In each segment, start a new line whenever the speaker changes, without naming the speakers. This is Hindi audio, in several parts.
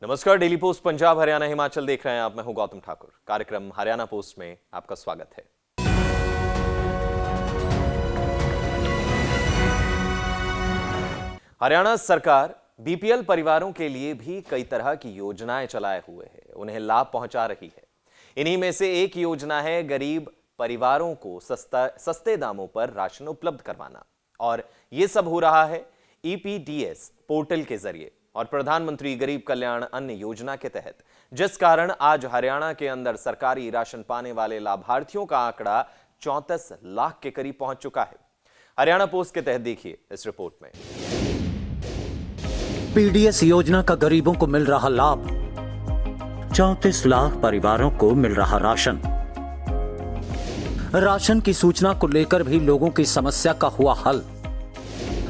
नमस्कार, डेली पोस्ट पंजाब हरियाणा हिमाचल देख रहे हैं आप। मैं हूं गौतम ठाकुर। कार्यक्रम हरियाणा पोस्ट में आपका स्वागत है। हरियाणा सरकार बीपीएल परिवारों के लिए भी कई तरह की योजनाएं चलाए हुए है, उन्हें लाभ पहुंचा रही है। इन्हीं में से एक योजना है गरीब परिवारों को सस्ते दामों पर राशन उपलब्ध करवाना, और यह सब हो रहा है ईपीडीएस पोर्टल के जरिए और प्रधानमंत्री गरीब कल्याण अन्न योजना के तहत, जिस कारण आज हरियाणा के अंदर सरकारी राशन पाने वाले लाभार्थियों का आंकड़ा 34 लाख के करीब पहुंच चुका है। हरियाणा पोस्ट के तहत देखिए इस रिपोर्ट में।
पीडीएस योजना का गरीबों को मिल रहा लाभ, 34 लाख परिवारों को मिल रहा राशन। राशन की सूचना को लेकर भी लोगों की समस्या का हुआ हल।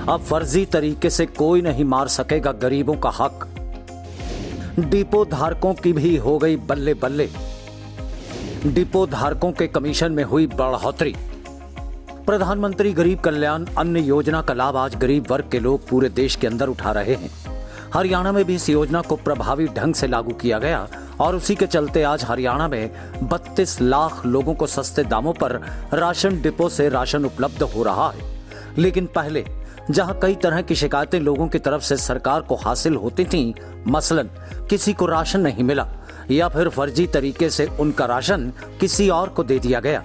अब फर्जी तरीके से कोई नहीं मार सकेगा गरीबों का हक। डिपो धारकों की भी हो गई बल्ले बल्ले। डिपो धारकों के कमीशन में हुई बढ़ोतरी। प्रधानमंत्री गरीब कल्याण अन्न योजना का लाभ आज गरीब वर्ग के लोग पूरे देश के अंदर उठा रहे हैं। हरियाणा में भी इस योजना को प्रभावी ढंग से लागू किया गया और उसी के चलते आज हरियाणा में 32 लाख लोगों को सस्ते दामों पर राशन डिपो से राशन उपलब्ध हो रहा है। लेकिन पहले जहां कई तरह की शिकायतें लोगों की तरफ से सरकार को हासिल होती थीं, मसलन किसी को राशन नहीं मिला या फिर फर्जी तरीके से उनका राशन किसी और को दे दिया गया।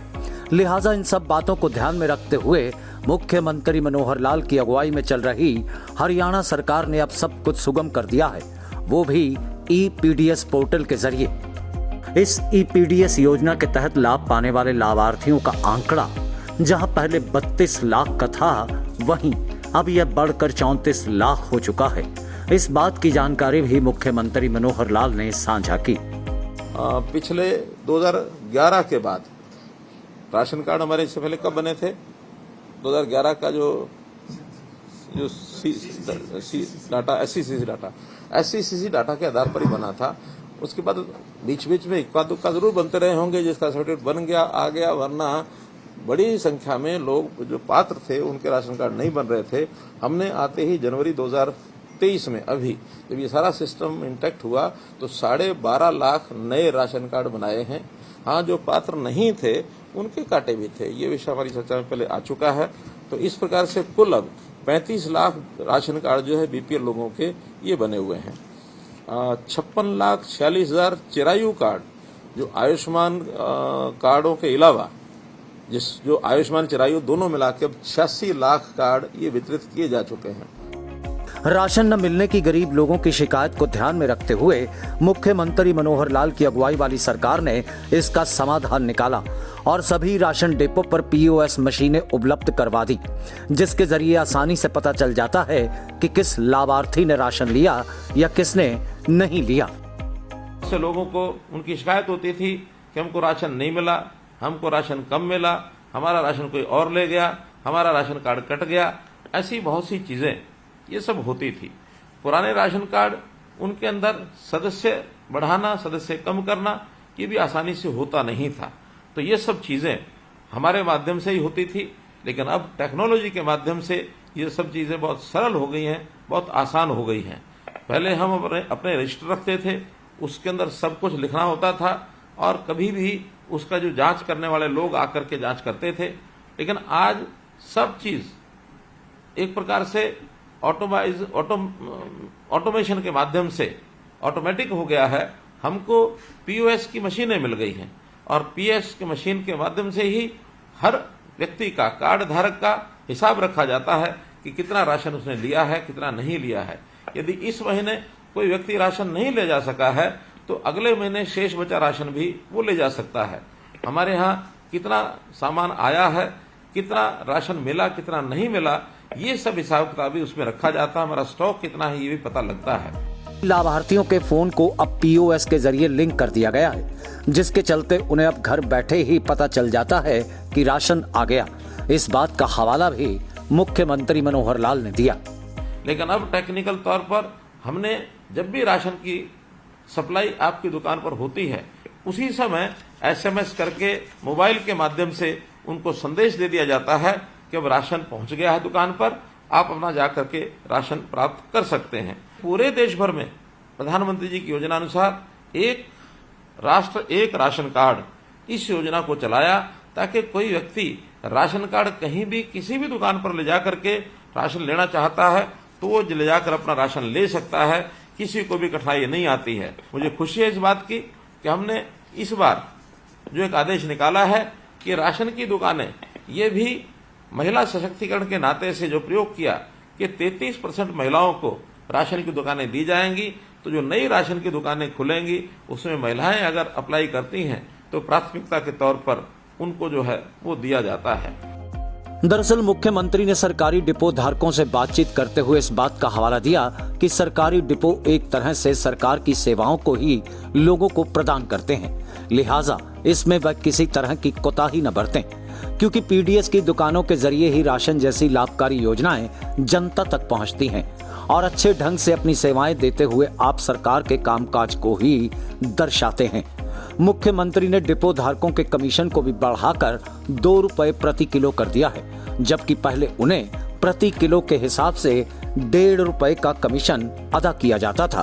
लिहाजा इन सब बातों को ध्यान में रखते हुए मुख्यमंत्री मनोहर लाल की अगुवाई में चल रही हरियाणा सरकार ने अब सब कुछ सुगम कर दिया है, वो भी ईपीडीएस पोर्टल के जरिए। इस ईपीडीएस योजना के तहत लाभ पाने वाले लाभार्थियों का आंकड़ा जहां पहले 32 लाख का था, वहीं अब यह बढ़कर 34 लाख हो चुका है। इस बात की जानकारी भी मुख्यमंत्री मनोहर लाल ने साझा की।
पिछले 2011 के बाद राशन कार्ड हमारे इससे पहले कब बने थे? 2011 का जो डाटा एससीसीसी डाटा के आधार पर ही बना था। उसके बाद बीच बीच में इक्का दुक्का जरूर बनते रहे होंगे, जिसका सर्टिफिकेट बन गया आ गया, वरना बड़ी संख्या में लोग जो पात्र थे उनके राशन कार्ड नहीं बन रहे थे। हमने आते ही जनवरी 2023 में, अभी जब ये सारा सिस्टम इंटैक्ट हुआ, तो 12.5 लाख नए राशन कार्ड बनाए हैं। हाँ, जो पात्र नहीं थे उनके काटे भी थे। ये विषय हमारी चर्चा में पहले आ चुका है। तो इस प्रकार से कुल अब 35 लाख राशन कार्ड जो है बीपीएल लोगों के ये बने हुए हैं। 56,46,000 चिरायु कार्ड जो आयुष्मान कार्डों के अलावा जो आयुष्मान चिरायु दोनों मिला के 86 लाख कार्ड ये वितरित किए जा चुके हैं।
राशन न मिलने की गरीब लोगों की शिकायत को ध्यान में रखते हुए मुख्यमंत्री मनोहर लाल की अगुवाई वाली सरकार ने इसका समाधान निकाला और सभी राशन डिपो पर पीओएस मशीनें उपलब्ध करवा दी, जिसके जरिए आसानी से पता चल जाता है कि किस लाभार्थी ने राशन लिया या किसने नहीं लिया।
से लोगों को उनकी शिकायत होती थी कि हमको राशन नहीं मिला, हमको राशन कम मिला, हमारा राशन कोई और ले गया, हमारा राशन कार्ड कट गया। ऐसी बहुत सी चीजें ये सब होती थी। पुराने राशन कार्ड उनके अंदर सदस्य बढ़ाना, सदस्य कम करना, ये भी आसानी से होता नहीं था। तो ये सब चीजें हमारे माध्यम से ही होती थी। लेकिन अब टेक्नोलॉजी के माध्यम से ये सब चीजें बहुत सरल हो गई हैं, बहुत आसान हो गई हैं। पहले हम अपने रजिस्टर रखते थे, उसके अंदर सब कुछ लिखना होता था और कभी भी उसका जो जांच करने वाले लोग आकर के जांच करते थे। लेकिन आज सब चीज एक प्रकार से ऑटोमेशन के माध्यम से ऑटोमेटिक हो गया है। हमको पीओएस की मशीनें मिल गई हैं और पीएस की मशीन के माध्यम से ही हर व्यक्ति का, कार्ड धारक का हिसाब रखा जाता है कि कितना राशन उसने लिया है, कितना नहीं लिया है। यदि इस महीने कोई व्यक्ति राशन नहीं ले जा सका है तो अगले महीने शेष बचा राशन भी वो ले जा सकता है। हमारे यहाँ कितना सामान आया है, कितना राशन मिला, कितना नहीं मिला, ये सब हिसाब किताब भी उसमें रखा जाता है। हमारा स्टॉक कितना है ये भी पता लगता है।
लाभार्थियों के फोन को अब पीओएस के जरिए लिंक कर दिया गया है, जिसके चलते उन्हें अब घर बैठे ही पता चल जाता है कि राशन आ गया। इस बात का हवाला भी मुख्यमंत्री मनोहर लाल ने दिया।
लेकिन अब टेक्निकल तौर पर हमने जब भी राशन की सप्लाई आपकी दुकान पर होती है, उसी समय एसएमएस करके मोबाइल के माध्यम से उनको संदेश दे दिया जाता है कि अब राशन पहुंच गया है दुकान पर, आप अपना जाकर के राशन प्राप्त कर सकते हैं। पूरे देश भर में प्रधानमंत्री जी की योजना अनुसार एक राष्ट्र एक राशन कार्ड इस योजना को चलाया, ताकि कोई व्यक्ति राशन कार्ड कहीं भी किसी भी दुकान पर ले जाकर के राशन लेना चाहता है तो वो ले जाकर अपना राशन ले सकता है, किसी को भी कठिनाई नहीं आती है। मुझे खुशी है इस बात की कि हमने इस बार जो एक आदेश निकाला है कि राशन की दुकानें, ये भी महिला सशक्तिकरण के नाते से जो प्रयोग किया कि 33% महिलाओं को राशन की दुकानें दी जाएंगी, तो जो नई राशन की दुकानें खुलेंगी उसमें महिलाएं अगर अप्लाई करती हैं तो प्राथमिकता के तौर पर उनको जो है वो दिया जाता है।
दरअसल मुख्यमंत्री ने सरकारी डिपो धारकों से बातचीत करते हुए इस बात का हवाला दिया कि सरकारी डिपो एक तरह से सरकार की सेवाओं को ही लोगों को प्रदान करते हैं, लिहाजा इसमें वह किसी तरह की कोताही न बरतें, क्योंकि पीडीएस की दुकानों के जरिए ही राशन जैसी लाभकारी योजनाएं जनता तक पहुंचती हैं और अच्छे ढंग से अपनी सेवाएं देते हुए आप सरकार के कामकाज को ही दर्शाते हैं। मुख्यमंत्री ने डिपो धारकों के कमीशन को भी बढ़ाकर 2 रुपए प्रति किलो कर दिया है, जबकि पहले उन्हें प्रति किलो के हिसाब से 1.5 रुपए का कमीशन अदा किया जाता था।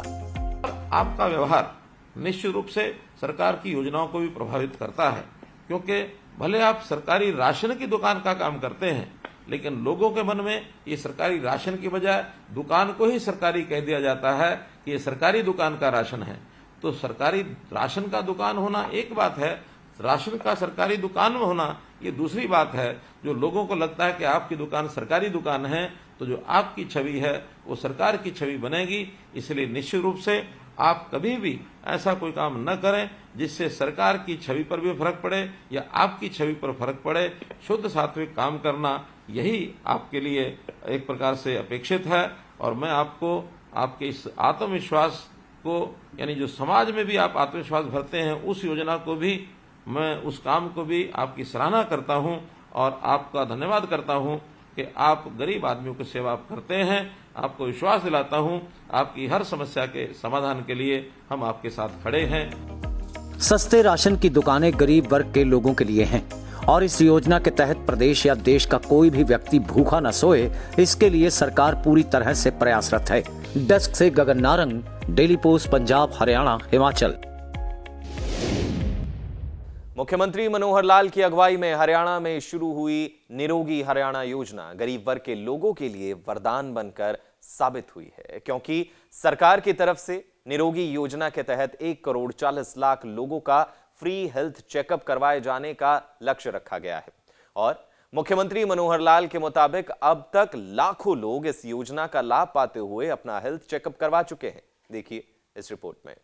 आपका व्यवहार निश्चित रूप से सरकार की योजनाओं को भी प्रभावित करता है, क्योंकि भले आप सरकारी राशन की दुकान का काम करते हैं, लेकिन लोगों के मन में ये सरकारी राशन की बजाय दुकान को ही सरकारी कह दिया जाता है कि ये सरकारी दुकान का राशन है। तो सरकारी राशन का दुकान होना एक बात है, राशन का सरकारी दुकान में होना ये दूसरी बात है। जो लोगों को लगता है कि आपकी दुकान सरकारी दुकान है, तो जो आपकी छवि है वो सरकार की छवि बनेगी। इसलिए निश्चित रूप से आप कभी भी ऐसा कोई काम न करें जिससे सरकार की छवि पर भी फर्क पड़े या आपकी छवि पर फर्क पड़े। शुद्ध सात्विक काम करना यही आपके लिए एक प्रकार से अपेक्षित है, और मैं आपको आपके इस आत्मविश्वास को, यानी जो समाज में भी आप आत्मविश्वास भरते हैं, उस योजना को भी, मैं उस काम को भी आपकी सराहना करता हूं और आपका धन्यवाद करता हूं कि आप गरीब आदमियों की सेवा करते हैं। आपको विश्वास दिलाता हूं, आपकी हर समस्या के समाधान के लिए हम आपके साथ खड़े हैं।
सस्ते राशन की दुकानें गरीब वर्ग के लोगों के लिए हैं और इस योजना के तहत प्रदेश या देश का कोई भी व्यक्ति भूखा न सोए, इसके लिए सरकार पूरी तरह से प्रयासरत है। डेस्क से गगन नारंग, डेली पोस्ट, पंजाब, हरियाणा, हिमाचल।
मुख्यमंत्री मनोहर लाल की अगुवाई में हरियाणा में शुरू हुई निरोगी हरियाणा योजना गरीब वर्ग के लोगों के लिए वरदान बनकर साबित हुई है, क्योंकि सरकार की तरफ से निरोगी योजना के तहत 1,40,00,000 लोगों का फ्री हेल्थ चेकअप करवाए जाने का लक्ष्य रखा गया है। और मुख्यमंत्री मनोहर लाल के मुताबिक अब तक लाखों लोग इस योजना का लाभ पाते हुए अपना हेल्थ चेकअप करवा चुके हैं। देखिए इस रिपोर्ट में।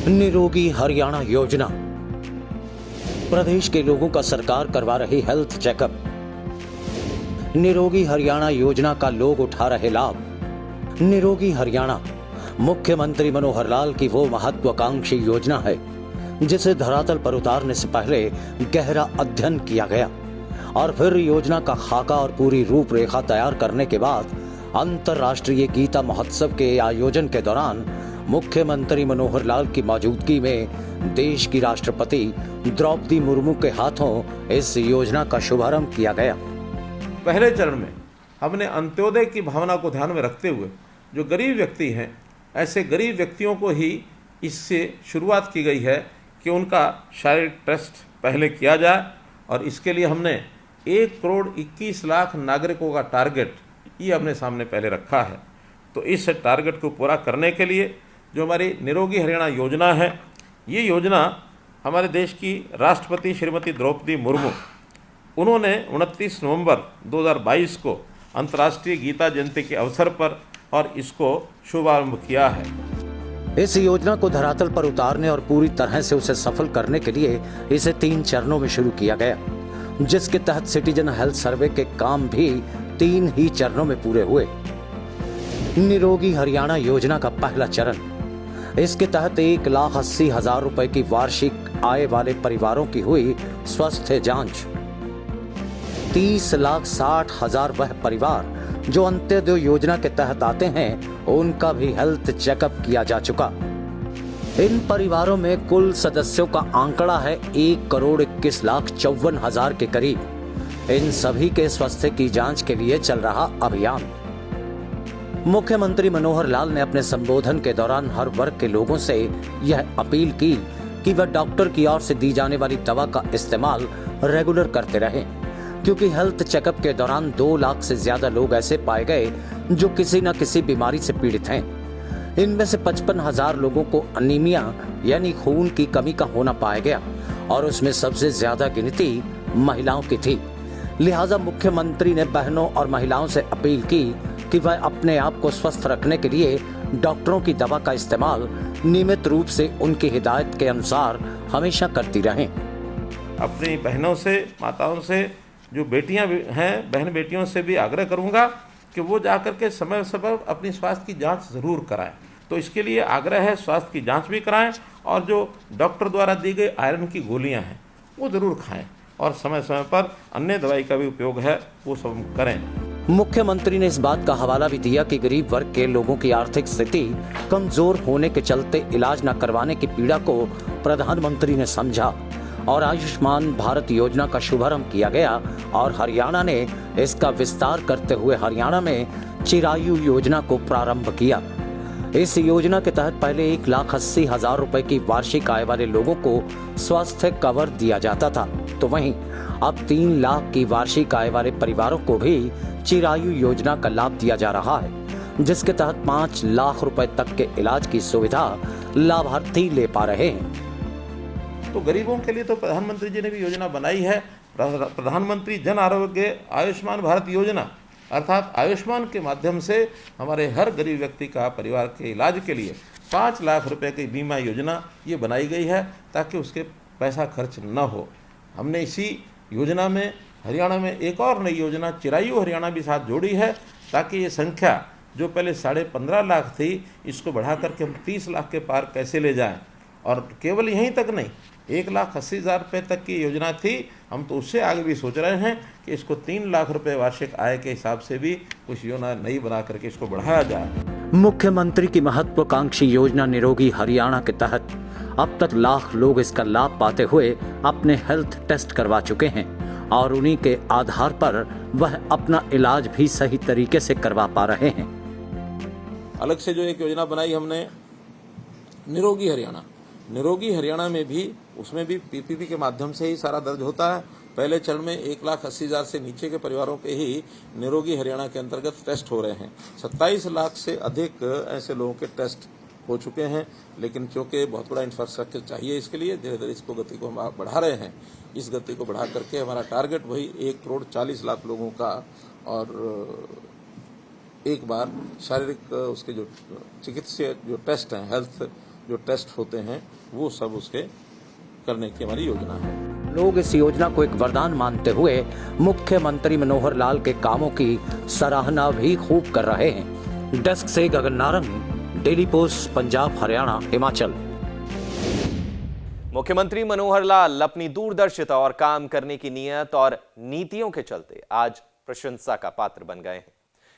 निरोगी हरियाणा योजना, प्रदेश के लोगों का सरकार करवा रही हेल्थ चेकअप। निरोगी हरियाणा योजना का लोग उठा रहे लाभ। निरोगी हरियाणा मुख्यमंत्री मनोहर लाल की वो महत्वाकांक्षी योजना है जिसे धरातल पर उतारने से पहले गहरा अध्ययन किया गया और फिर योजना का खाका और पूरी रूपरेखा तैयार करने के बाद अंतर्राष्ट्रीय गीता महोत्सव के आयोजन के दौरान मुख्यमंत्री मनोहर लाल की मौजूदगी में देश की राष्ट्रपति द्रौपदी मुर्मू के हाथों इस योजना का शुभारंभ किया गया।
पहले चरण में हमने अंत्योदय की भावना को ध्यान में रखते हुए जो गरीब व्यक्ति हैं, ऐसे गरीब व्यक्तियों को ही इससे शुरुआत की गई है कि उनका शारीरिक टेस्ट पहले किया जाए, और इसके लिए हमने 1,21,00,000 नागरिकों का टारगेट ये अपने सामने पहले रखा है। तो इस टारगेट को पूरा करने के लिए जो हमारी निरोगी हरियाणा योजना है, ये योजना हमारे देश की राष्ट्रपति श्रीमती द्रौपदी मुर्मू, उन्होंने 29 नवंबर 2022 को अंतर्राष्ट्रीय गीता जयंती के अवसर पर और इसको शुभारंभ किया है।
इस योजना को धरातल पर उतारने और पूरी तरह से उसे सफल करने के लिए इसे 3 चरणों में शुरू किया गया, जिसके तहत सिटीजन हेल्थ सर्वे के काम भी 3 ही चरणों में पूरे हुए। निरोगी हरियाणा योजना का पहला चरण, इसके तहत 1,80,000 रुपए की वार्षिक आय वाले परिवारों की हुई स्वास्थ्य जांच। 30,60,000 वह परिवार जो अंत्योदय योजना के तहत आते हैं, उनका भी हेल्थ चेकअप किया जा चुका। इन परिवारों में कुल सदस्यों का आंकड़ा है 1,21,54,000 के करीब। इन सभी के स्वास्थ्य की जांच के लिए चल रहा अभियान। मुख्यमंत्री मनोहर लाल ने अपने संबोधन के दौरान हर वर्ग के लोगों से यह अपील की कि वह डॉक्टर की ओर से दी जाने वाली दवा का इस्तेमाल रेगुलर करते रहें, क्योंकि हेल्थ चेकअप के दौरान 2 लाख से ज्यादा लोग ऐसे पाए गए जो किसी न किसी बीमारी से पीड़ित हैं। इनमें से 55,000 लोगों को अनीमिया यानी खून की कमी का होना पाया गया और उसमें सबसे ज्यादा गिनती महिलाओं की थी। लिहाजा मुख्यमंत्री ने बहनों और महिलाओं से अपील की कि वह अपने आप को स्वस्थ रखने के लिए डॉक्टरों की दवा का इस्तेमाल नियमित रूप से उनकी हिदायत के अनुसार हमेशा करती रहें।
अपनी बहनों से, माताओं से, जो बेटियां हैं, बहन बेटियों से भी आग्रह करूंगा कि वो जाकर के समय समय अपनी स्वास्थ्य की जांच जरूर कराएं। तो इसके लिए आग्रह है, स्वास्थ्य की जांच भी कराएं और जो डॉक्टर द्वारा दी गई आयरन की गोलियां हैं वो जरूर खाएं और समय समय पर अन्य दवाई का भी उपयोग है वो सब करें।
मुख्यमंत्री ने इस बात का हवाला भी दिया कि गरीब वर्ग के लोगों की आर्थिक स्थिति कमजोर होने के चलते इलाज न करवाने की पीड़ा को प्रधानमंत्री ने समझा और आयुष्मान भारत योजना का शुभारंभ किया गया और हरियाणा ने इसका विस्तार करते हुए हरियाणा में चिरायु योजना को प्रारंभ किया। इस योजना के तहत पहले 1,80,000 रुपए की वार्षिक आय वाले लोगों को स्वास्थ्य कवर दिया जाता था, तो वहीं अब 3 लाख की वार्षिक आय वाले परिवारों को भी चिरायु योजना का लाभ दिया जा रहा है, जिसके तहत 5 लाख रुपए तक के इलाज की सुविधा लाभार्थी ले पा रहे हैं।
तो गरीबों के लिए तो प्रधानमंत्री जी ने भी योजना बनाई है। प्रधानमंत्री जन आरोग्य आयुष्मान भारत योजना अर्थात आयुष्मान के माध्यम से हमारे हर गरीब व्यक्ति का परिवार के इलाज के लिए 5 लाख रुपए की बीमा योजना ये बनाई गई है ताकि उसके पैसा खर्च न हो। हमने इसी योजना में हरियाणा में एक और नई योजना चिरायु हरियाणा भी साथ जोड़ी है ताकि ये संख्या जो पहले 15.5 लाख थी इसको बढ़ा करके हम 30 लाख के पार कैसे ले जाएं। और केवल यहीं तक नहीं, 1,80,000 रुपये तक की योजना थी, हम तो उससे आगे भी सोच रहे हैं कि इसको 3 लाख रुपए वार्षिक आय के हिसाब से भी कुछ योजना नई बना करके इसको बढ़ाया जाए।
मुख्यमंत्री की महत्वाकांक्षी योजना निरोगी हरियाणा के तहत अब तक लाख लोग इसका लाभ पाते हुए अपने हेल्थ टेस्ट करवा चुके हैं और उन्हीं के आधार पर वह अपना इलाज भी सही तरीके से करवा पा रहे हैं।
अलग से जो एक योजना बनाई हमने निरोगी हरियाणा, निरोगी हरियाणा में भी उसमें भी पीपीपी के माध्यम से ही सारा दर्ज होता है। पहले चरण में 1,80,000 से नीचे के परिवारों के ही निरोगी हरियाणा के अंतर्गत टेस्ट हो रहे हैं। 27 लाख से अधिक ऐसे लोगों के टेस्ट हो चुके हैं, लेकिन चूंकि बहुत बड़ा इंफ्रास्ट्रक्चर चाहिए इसके लिए धीरे धीरे इसको गति को हम बढ़ा रहे हैं। इस गति को बढ़ा करके हमारा टारगेट वही 1,40,00,000 लोगों का और एक बार शारीरिक उसके जो चिकित्सीय जो टेस्ट हैं, हेल्थ जो टेस्ट होते हैं वो सब उसके करने की हमारी योजना है।
लोग इस योजना को एक वरदान मानते हुए मुख्यमंत्री मनोहर लाल के कामों की सराहना भी खूब कर रहे हैं। डेस्क से गगन नारंग, डेली पोस्ट, पंजाब, हरियाणा, हिमाचल।
मुख्यमंत्री मनोहर लाल अपनी दूरदर्शिता और काम करने की नीयत और नीतियों के चलते आज प्रशंसा का पात्र बन गए हैं,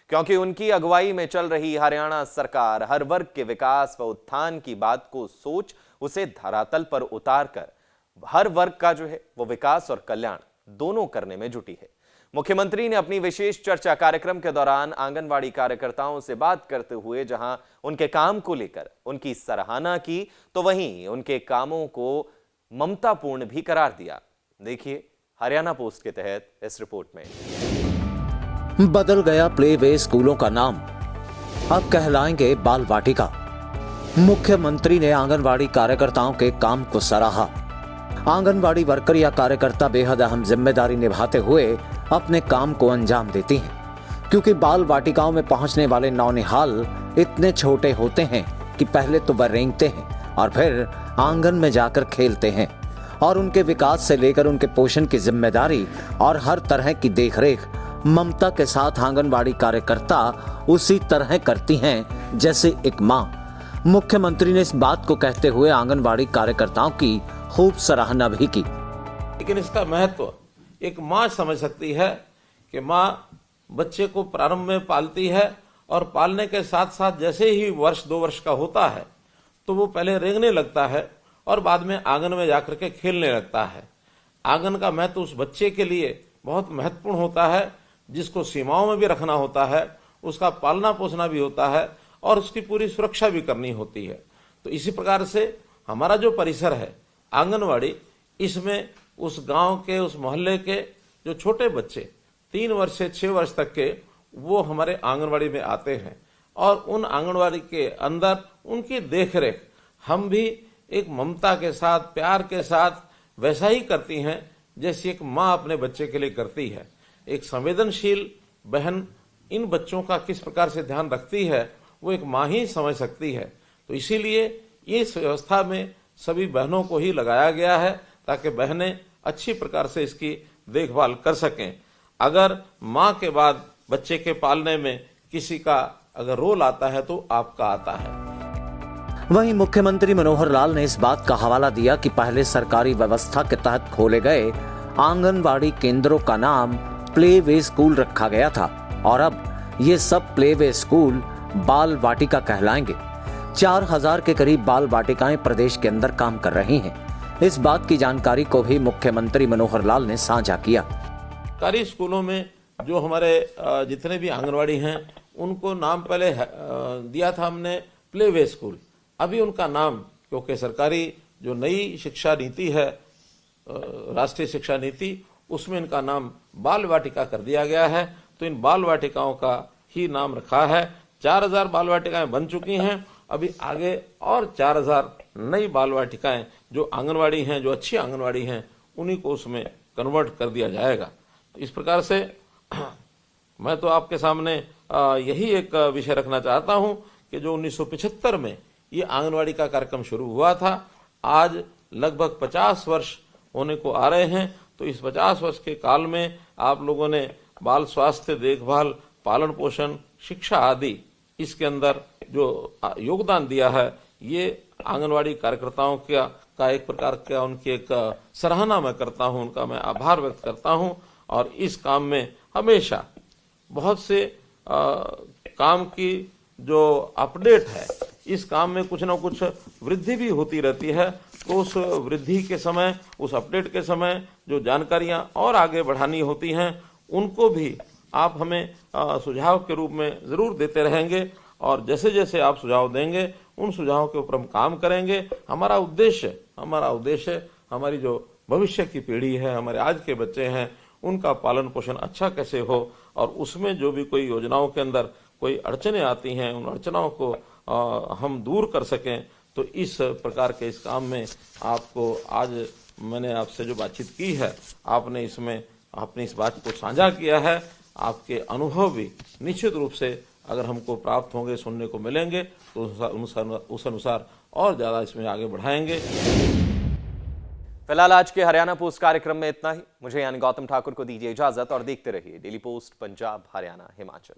क्योंकि उनकी अगुवाई में चल रही हरियाणा सरकार हर वर्ग के विकास व उत्थान की बात को सोच उसे धरातल पर उतार कर हर वर्ग का जो है वो विकास और कल्याण दोनों करने में जुटी है। मुख्यमंत्री ने अपनी विशेष चर्चा कार्यक्रम के दौरान आंगनवाड़ी कार्यकर्ताओं से बात करते हुए जहां उनके काम को लेकर उनकी सराहना की, तो वहीं उनके कामों को ममतापूर्ण भी करार दिया। देखिए हरियाणा पोस्ट के तहत इस रिपोर्ट में।
बदल गया प्ले वे स्कूलों का नाम, अब कहलाएंगे बाल वाटिका। मुख्यमंत्री ने आंगनवाड़ी कार्यकर्ताओं के काम को सराहा। आंगनवाड़ी वर्कर या कार्यकर्ता बेहद अहम जिम्मेदारी निभाते हुए अपने काम को अंजाम देती हैं, क्योंकि बाल वाटिकाओं में पहुंचने वाले नौनिहाल इतने छोटे होते हैं कि पहले तो वह रेंगते हैं और फिर आंगन में जाकर खेलते हैं और उनके विकास से लेकर उनके पोषण की जिम्मेदारी और हर तरह की देखरेख ममता के साथ आंगनवाड़ी कार्यकर्ता उसी तरह करती हैं जैसे एक मां। मुख्यमंत्री ने इस बात को कहते हुए आंगनवाड़ी कार्यकर्ताओं की खूब सराहना भी की।
लेकिन इसका महत्व एक मां समझ सकती है कि मां बच्चे को प्रारंभ में पालती है और पालने के साथ साथ जैसे ही 1-2 वर्ष का होता है तो वो पहले रेंगने लगता है और बाद में आंगन में जाकर के खेलने लगता है। आंगन का महत्व उस बच्चे के लिए बहुत महत्वपूर्ण होता है, जिसको सीमाओं में भी रखना होता है उसका पालना पोसना भी होता है और उसकी पूरी सुरक्षा भी करनी होती है। तो इसी प्रकार से हमारा जो परिसर है आंगनवाड़ी, इसमें उस गांव के, उस मोहल्ले के जो छोटे बच्चे 3 वर्ष से 6 वर्ष तक के, वो हमारे आंगनवाड़ी में आते हैं और उन आंगनवाड़ी के अंदर उनकी देखरेख हम भी एक ममता के साथ, प्यार के साथ वैसा ही करती हैं जैसे एक माँ अपने बच्चे के लिए करती है। एक संवेदनशील बहन इन बच्चों का किस प्रकार से ध्यान रखती है वो एक माँ ही समझ सकती है। तो इसीलिए इस व्यवस्था में सभी बहनों को ही लगाया गया है ताकि बहनें अच्छी प्रकार से इसकी देखभाल कर सकें। अगर माँ के बाद बच्चे के पालने में किसी का अगर रोल आता है तो आपका आता है।
वहीं मुख्यमंत्री मनोहर लाल ने इस बात का हवाला दिया कि पहले सरकारी व्यवस्था के तहत खोले गए आंगनवाड़ी केंद्रों का नाम प्ले वे स्कूल रखा गया था और अब ये सब प्ले वे स्कूल बाल वाटिका कहलाएंगे। 4000 के करीब बाल वाटिकाएं प्रदेश के अंदर काम कर रही हैं। इस बात की जानकारी को भी मुख्यमंत्री मनोहर लाल ने साझा किया।
सरकारी स्कूलों में जो हमारे जितने भी आंगनवाड़ी हैं उनको नाम पहले दिया था हमने प्ले वे स्कूल। अभी उनका नाम, क्योंकि सरकारी जो नई शिक्षा नीति है, राष्ट्रीय शिक्षा नीति, उसमें इनका नाम बाल वाटिका कर दिया गया है। तो इन बाल वाटिकाओं का ही नाम रखा है। 4000 बाल वाटिकाएं बन चुकी हैं। अभी आगे और 4000 नई बाल वाटिकाएं जो आंगनवाड़ी हैं, जो अच्छी आंगनवाड़ी हैं, उन्हीं को उसमें कन्वर्ट कर दिया जाएगा। इस प्रकार से मैं तो आपके सामने यही एक विषय रखना चाहता हूं कि जो 1975 में ये आंगनवाड़ी का कार्यक्रम शुरू हुआ था, आज लगभग 50 वर्ष होने को आ रहे हैं। तो इस 50 वर्ष के काल में आप लोगों ने बाल स्वास्थ्य देखभाल, पालन पोषण, शिक्षा आदि इसके अंदर जो योगदान दिया है, ये आंगनवाड़ी कार्यकर्ताओं का एक प्रकार का उनकी एक सराहना मैं करता हूं, उनका मैं आभार व्यक्त करता हूं। और इस काम में हमेशा बहुत से काम की जो अपडेट है, इस काम में कुछ ना कुछ वृद्धि भी होती रहती है। तो उस वृद्धि के समय, उस अपडेट के समय जो जानकारियां और आगे बढ़ानी होती हैं, उनको भी आप हमें सुझाव के रूप में जरूर देते रहेंगे और जैसे जैसे आप सुझाव देंगे उन सुझावों के ऊपर हम काम करेंगे। हमारा उद्देश्य हमारी जो भविष्य की पीढ़ी है, हमारे आज के बच्चे हैं, उनका पालन पोषण अच्छा कैसे हो और उसमें जो भी कोई योजनाओं के अंदर कोई अड़चने आती हैं, उन अड़चनों को हम दूर कर सकें। तो इस प्रकार के इस काम में आपको आज मैंने आपसे जो बातचीत की है, आपने इसमें अपनी इस बात को साझा किया है। आपके अनुभव भी निश्चित रूप से अगर हमको प्राप्त होंगे, सुनने को मिलेंगे, तो उस अनुसार और ज्यादा इसमें आगे बढ़ाएंगे।
फिलहाल आज के हरियाणा पोस्ट कार्यक्रम में इतना ही। मुझे यानी गौतम ठाकुर को दीजिए इजाजत और देखते रहिए डेली पोस्ट पंजाब, हरियाणा, हिमाचल।